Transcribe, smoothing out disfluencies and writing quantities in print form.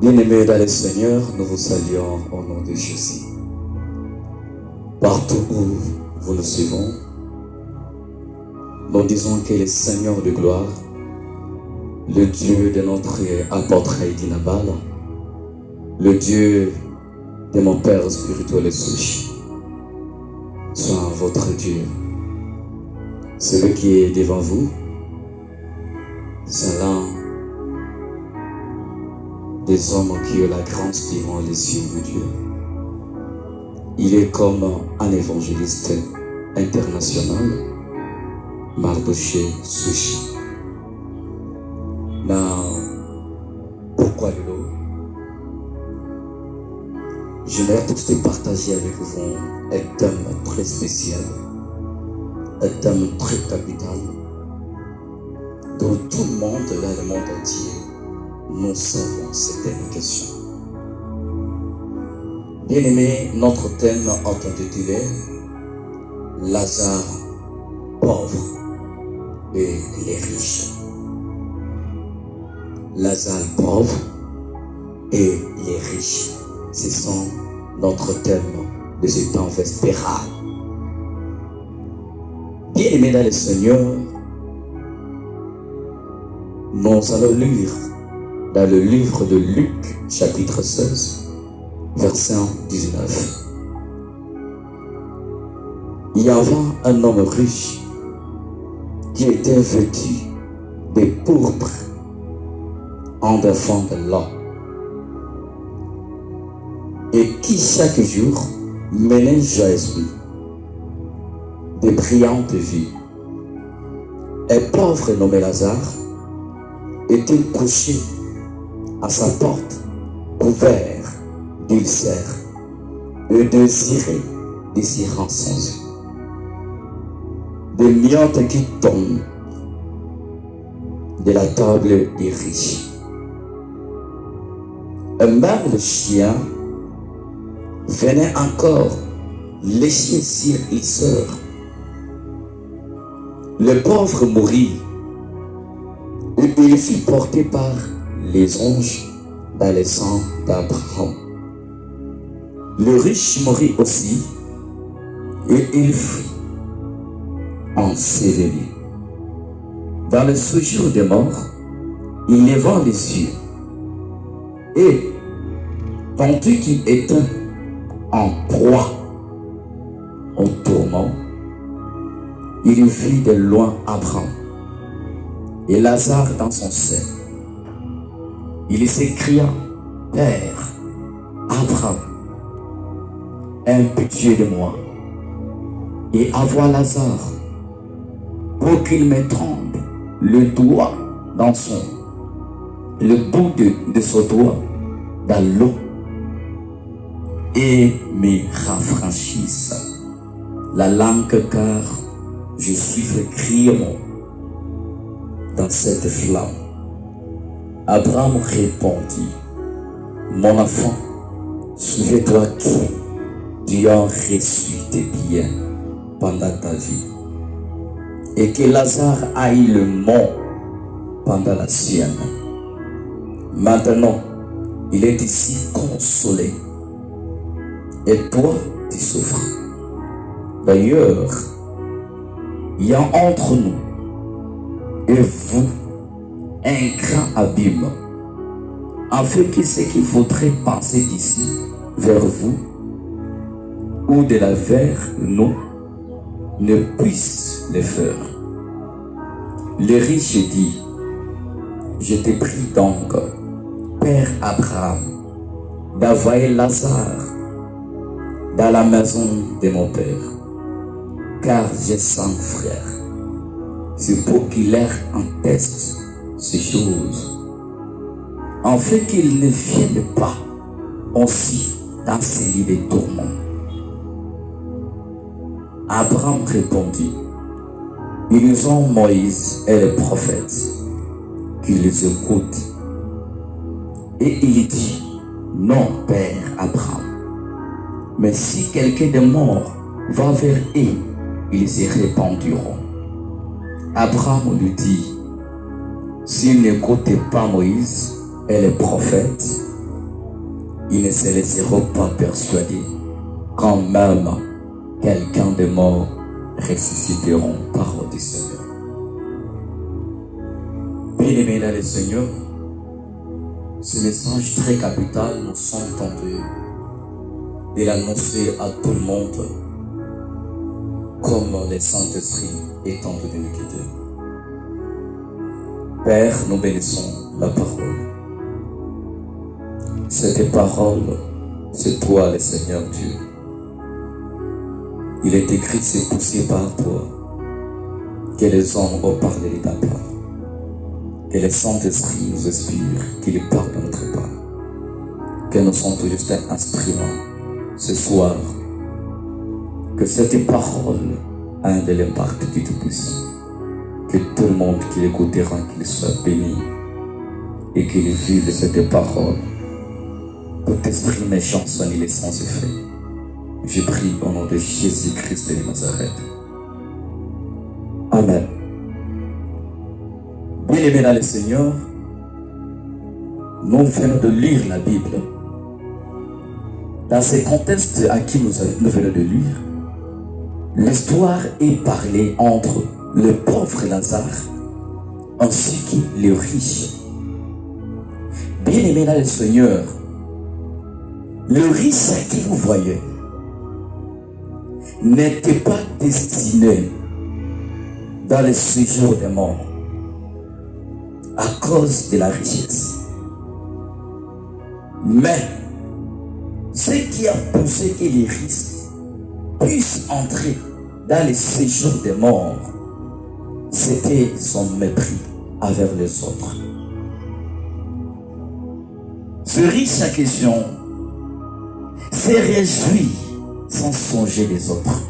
Bien-aimés dans le Seigneur, nous vous saluons au nom de Jésus. Partout où vous nous suivons, nous disons que le Seigneur de gloire, le Dieu de notre apôtre Nabal, le Dieu de mon Père spirituel Sushi, soit votre Dieu. Celui qui est devant vous, c'est l'un des hommes qui ont la grâce devant les yeux de Dieu. Il est comme un évangéliste international, Mardoché Sushi. Pourquoi le lot? J'aimerais tous partager avec vous un thème très spécial, un thème très capital, dont tout le monde, dans le monde entier, nous savons cette question. Bien-aimé, notre thème est intitulé Lazare pauvre et les riches. Lazare pauvre et les riches. Ce sont notre thème de ce temps vespéral. Bien-aimé dans le Seigneur, nous allons lire dans le livre de Luc, chapitre 16, verset 19. Il y avait un homme riche qui était vêtu de pourpre en défend de l'or et qui chaque jour menait joyeusement de brillantes vies. Un pauvre nommé Lazare était couché à sa porte, couvert d'ulcères et désiré de s'y rançonner. Des miottes qui tombent de la table des riches. Un même chien venait encore lécher sur les sœurs. Le pauvre mourut et il fut porté par les anges dans le sang d'Abraham. Le riche mourut aussi et il fut enseveli. Dans le séjour des morts, il leva les yeux et, tandis qu'il était en proie au tourment, il vit de loin Abraham et Lazare dans son sein. Il s'écria: Père Abraham, aie pitié de moi et envoie Lazare pour qu'il me trempe le doigt dans le bout de son doigt dans l'eau et me rafraîchisse la langue, car je suis criant dans cette flamme. Abraham répondit: Mon enfant, souviens-toi que tu as reçu tes biens pendant ta vie et que Lazare a eu le mort pendant la sienne. Maintenant, il est ici consolé et toi, tu souffres. D'ailleurs, il y a entre nous et vous un grand abîme, afin que ceux qui voudraient passer d'ici vers vous ou de la vers nous ne puissent le faire. Le riche dit: Je te prie donc, Père Abraham, d'envoyer Lazare dans la maison de mon père, car j'ai 5 frères. C'est pour qu'il leur atteste ces choses, afin qu'ils ne viennent pas aussi dans ces lits de tourments. Abraham répondit: Ils ont Moïse et les prophètes qui les écoutent. Et il dit: Non, Père Abraham, mais si quelqu'un de mort va vers eux, ils se répandiront. Abraham lui dit: S'ils n'écoutaient pas Moïse et les prophètes, ils ne se laisseront pas persuader quand même quelqu'un de mort ressusciteront. Parole du Seigneur. Bien-aimés dans le Seigneur, ce message très capital, nous sommes tentés de l'annoncer à tout le monde, comme le Saint-Esprit est tenté de nous guider. Père, nous bénissons la parole. Cette parole, c'est toi le Seigneur Dieu. Il est écrit, c'est poussé par toi que les hommes ont parlé de ta part. Que le Saint-Esprit nous inspire, qu'il parle de notre part. Que nous sommes tout juste un instrument ce soir. Que cette parole a un de l'impact du Tout-Puissant. Que tout le monde qui l'écoutera, qu'il soit béni et qu'il vive cette parole. Tout esprit méchant soit annihilé sans effet. Je prie au nom de Jésus-Christ de Nazareth. Amen. Bien-aimés dans le Seigneur, nous venons de lire la Bible. Dans ce contexte à qui nous venons de lire, l'histoire est parlée entre le pauvre Lazare ainsi que le riche. Bien-aimés dans le Seigneur, le riche que vous voyez n'était pas destiné dans le séjour des morts à cause de la richesse. Mais ce qui a poussé que les riches puissent entrer dans le séjour des morts, c'était son mépris envers les autres. Ce riche en question s'est réjoui sans songer les autres.